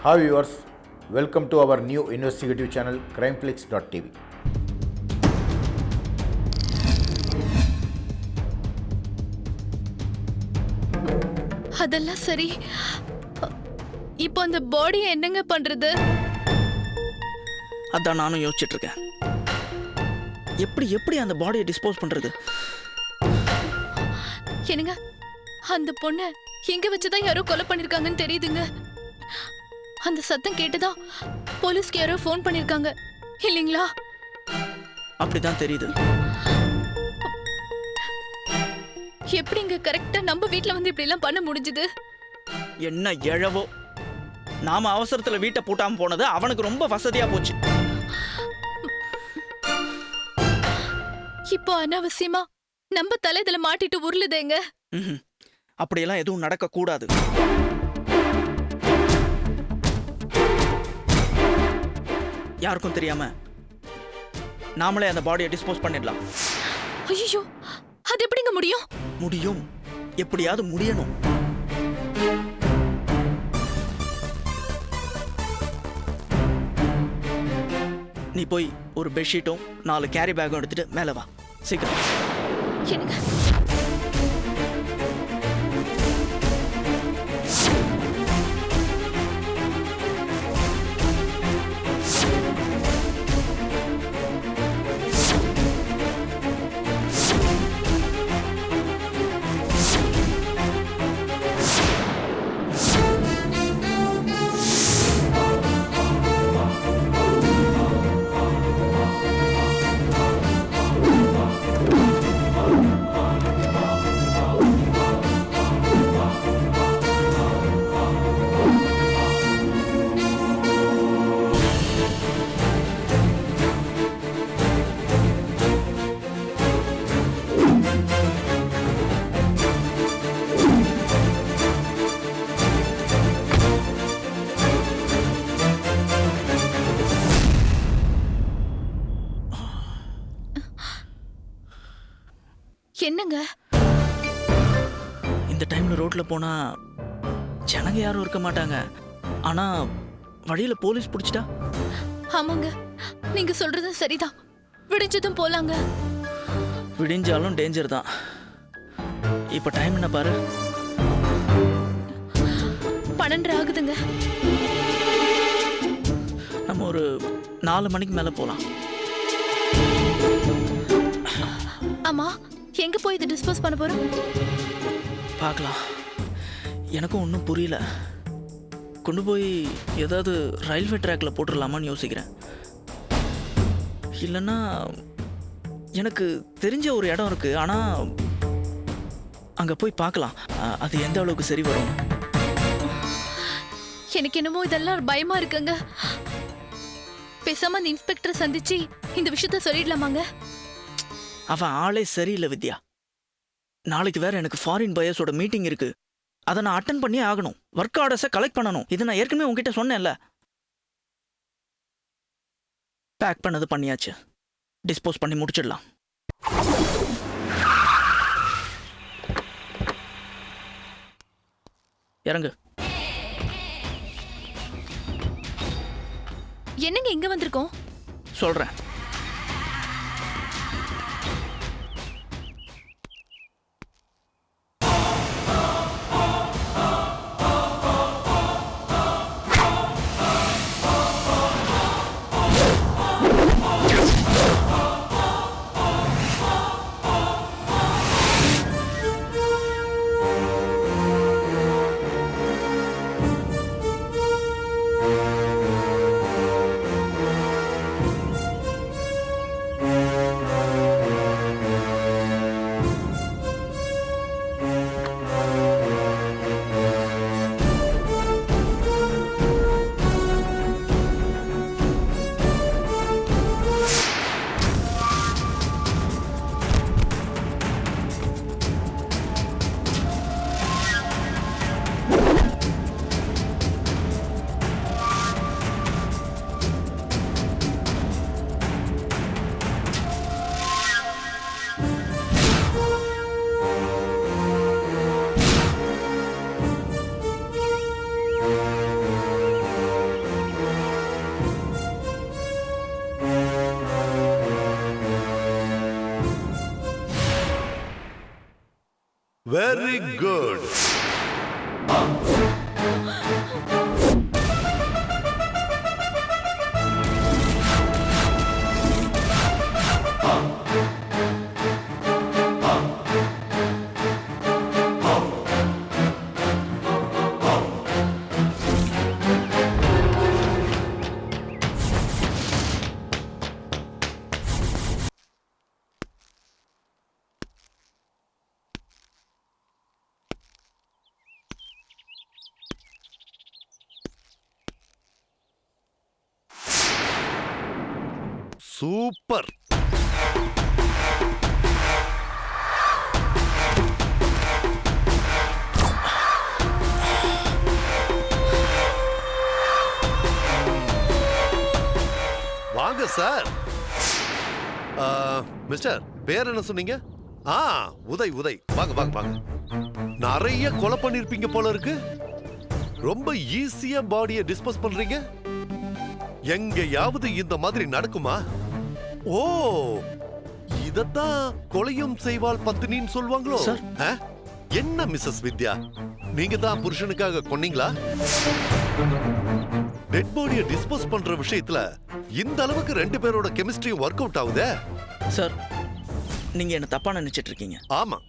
Hi viewers, welcome to our new investigative channel crimeflix.tv. அதெல்லாம் சரி. இப்போ அந்த பாடியை என்னங்க பண்றது? அதான் நானும் யோசிச்சுட்டு இருக்கேன். எப்படி அந்த பாடியை டிஸ்போஸ் பண்றது? என்னங்க, அந்த பொண்ணை எங்க வச்சுதான் யாரோ கொலை பண்ணிருக்காங்கன்னு தெரியுதுங்க. அந்த சத்தம் கேட்டுதான் போலீஸ்க்கு யாரோ ஃபோன் பண்ணிருக்காங்க இல்லைங்களா? அப்படிதான் தெரியுது. எப்படிங்க கரெக்டா நம்ம வீட்ல வந்து இப்படி எல்லாம் பண்ண முடிஞ்சது? என்ன எழவோ, நாம அவசரத்துல வீட்டை பூட்டாம போனது அவனுக்கு ரொம்ப வசதியா போச்சு. இப்போ அனாவசியமா நம்ம தலை இதுல மாட்டிட்டு உருளுதேங்க. அப்படியெல்லாம் எதுவும் நடக்க கூடாது. யாருக்கும் தெரியாம நாமளே அந்த பாடியை டிஸ்போஸ் பண்ணிடலாம். ஐயோ, அது எப்படிங்க முடியும்? முடியும், எப்படியாவது முடியணும். நீ போய் ஒரு பெட்ஷீட்டும் 4 கேரி பேக்கும் எடுத்துட்டு மேல வா, சீக்கிரம். என்னங்க, என்னங்க இந்த டைம்ல ரோட்ல போனா ஜனங்க யாரும் இருக்க மாட்டாங்க. ஆனா வழியில போலீஸ் பிடிச்சிட்டா? ஆமாங்க, நீங்க சொல்றது சரிதான். விடிஞ்சதும் போலாங்க. விடிஞ்சாலும் டேஞ்சர் தான். இப்ப டைம் என்ன பாரு, 12 ஆகுதுங்க. நம்ம ஒரு 4 மணிக்கு மேல போலாம். ஆமா, எங்க போய் இதை டிஸ்போஸ் பண்ண போறோம்? பார்க்கலாம். எனக்கும் ஒன்றும் புரியல. கொண்டு போய் ஏதாவது ரயில்வே ட்ராக்ல போட்டுடலாமான்னு யோசிக்கிறேன். இல்லைன்னா எனக்கு தெரிஞ்ச ஒரு இடம் இருக்கு, ஆனா அங்க போய் பார்க்கலாம் அது எந்த அளவுக்கு சரி வரும். எனக்கு என்னமோ இதெல்லாம் பயமா இருக்குங்க. பேசாம அந்த இன்ஸ்பெக்டரை சந்திச்சு இந்த விஷயத்த சொல்லிடலாமாங்க? அவன் ஆளே சரியில்லை வித்யா. நாளைக்கு வேற எனக்கு ஃபாரின் பயர்ஸோட மீட்டிங் இருக்கு. அதை நான் அட்டன் பண்ணியே ஆகணும். ஒர்க் ஆர்டர்ஸை கலெக்ட் பண்ணணும். இதை நான் ஏற்கனவே உங்ககிட்ட சொன்னேன்ல. பேக் பண்ணது பண்ணியாச்சு. டிஸ்போஸ் பண்ணி முடிச்சிடலாம். இறங்கு. என்னங்க இங்க வந்திருக்கோம்? சொல்றேன். Very good. சூப்பர். வாங்க சார். மிஸ்டர், பேர் என்ன சொன்னீங்க? உதய். உதய், வாங்க வாங்க வாங்க. நிறைய கொலை பண்ணிருப்பீங்க போல இருக்கு. ரொம்ப ஈஸியா பாடியை டிஸ்போஸ் பண்றீங்க. எங்கயாவது இந்த மாதிரி நடக்குமா? ஓ, இதத்தான் கொலையும் செய்வாள் பத்தினின்னு சொல்வாங்களோ? என்ன மிஸ்ஸஸ் வித்யா, நீங்க தான் புருஷனுக்காக கொன்னீங்களா? டெட் பாடியை டிஸ்போஸ் பண்ற விஷயத்துல இந்த அளவுக்கு ரெண்டு பேரோட கெமிஸ்ட்ரி ஒர்க் அவுட் ஆகுதே. சார், நீங்க என்ன தப்பா நினைச்சிட்டு இருக்கீங்க. ஆமா,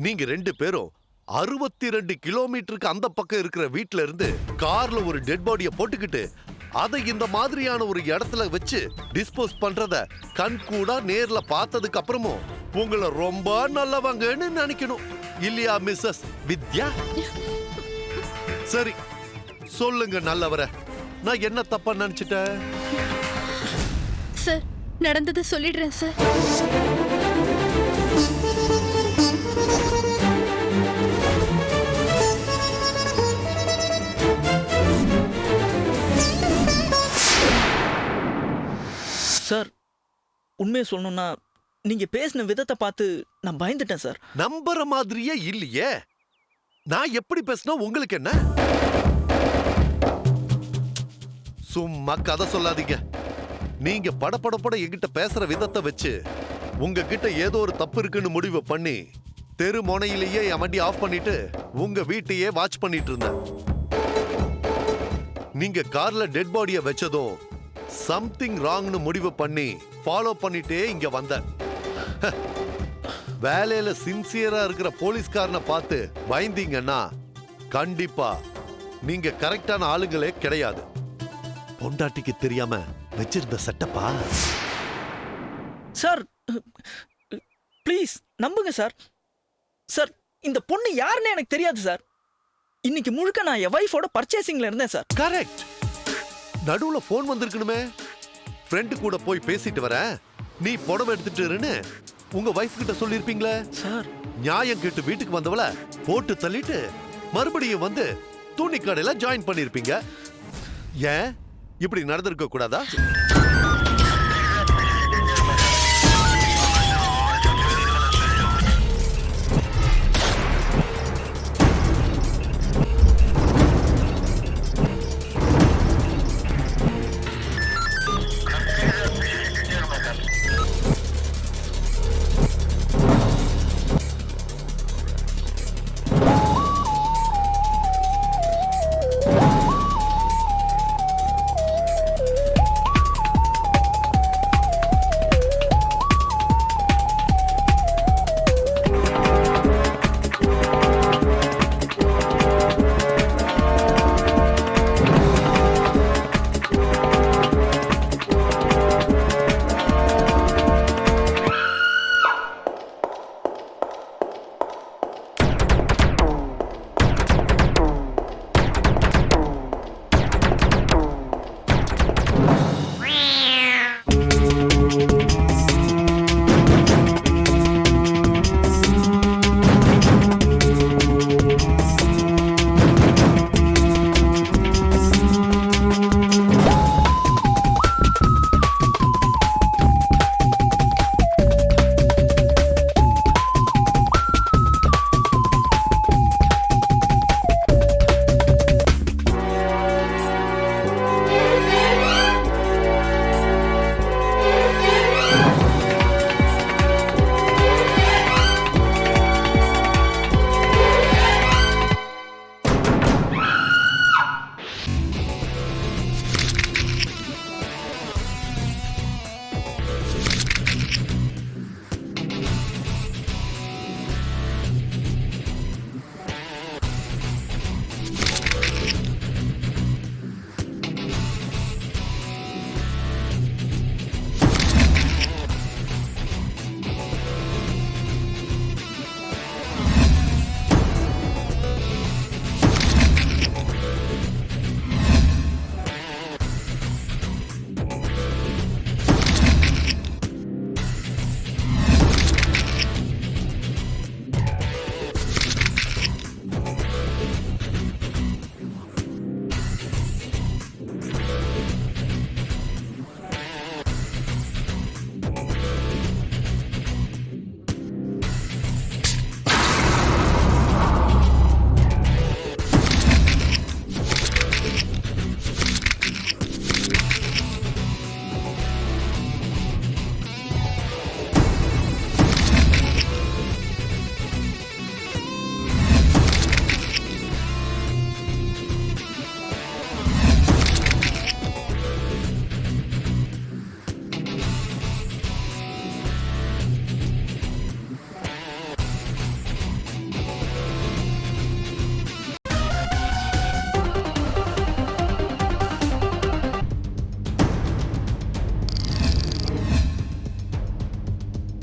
நீங்க ரெண்டு பேரும் 62 கிலோமீட்டருக்கு அந்த பக்கம் இருக்கிற வீட்ல இருந்து கார்ல ஒரு டெட் பாடியை போட்டுக்கிட்டு அதை இந்த மாதிரியான ஒரு இடத்துல வச்சு டிஸ்போஸ் பண்றத கண் கூட நேர்ல பார்த்ததுக்கு அப்புறமும் உங்களை ரொம்ப நல்லவங்கன்னு நினைக்கணும் இல்லையா மிஸ்ஸஸ் வித்யா? சரி, சொல்லுங்க நல்லவர, நான் என்ன தப்பா நினைச்சிட்டேன்? சார், நடந்தது சொல்லிடுறேன் சார். சார், உண்மையை சொல்லணும்னா நீங்க பேசின விதத்தை பார்த்து நான் பயந்துட்டேன் சார். நம்புற மாதிரியே இல்லையே. நான் எப்படி பேசினா உங்களுக்கு என்ன? சும்மா கதை சொல்லாதீங்க. நீங்க படபடப்பட என்கிட்ட பேசுற விதத்தை வச்சு உங்ககிட்ட ஏதோ ஒரு தப்பு இருக்குன்னு முடிவு பண்ணி தெரு முனையிலேயே என் வண்டி ஆஃப் பண்ணிட்டு உங்க வீட்டையே வாட்ச் பண்ணிட்டு இருந்தேன். நீங்க கார்ல டெட் பாடியை வச்சதும் சம்திங் ராங்னு முடிவு பண்ணி ஃபாலோ பண்ணிட்டே இங்க வந்தேன். வேலையில சின்சியரா இருக்கிற போலீஸ்காரனை பார்த்து பயந்தீங்கன்னா கண்டிப்பா நீங்க கரெக்டான ஆளுங்களே கிடையாது. பொண்டாட்டிக்கு தெரியாம வச்சிருந்த செட்டப்பா. சார், ப்ளீஸ் நம்புங்க சார். சார், இந்த பொண்ணு யாருன்னு எனக்கு தெரியாது சார். இன்னைக்கு முழுக்க நான் என் வைஃபோட பர்ச்சேசிங்ல இருந்தேன் சார். கரெக்ட். நடுவுல போன் வந்திருக்கணுமே. ஃப்ரெண்டு கூட போய் பேசிட்டு வரேன், நீ புடவை எடுத்துட்டு இருன்னு உங்க வைஃப் கிட்ட சொல்லிருப்பீங்களே சார். நியாயம் கேட்டு வீட்டுக்கு வந்தவள போட்டு தள்ளிட்டு மறுபடியும் வந்து துணி கடையில ஜாயின் பண்ணிருப்பீங்க. ஏன் இப்படி நடந்திருக்க கூடாதா?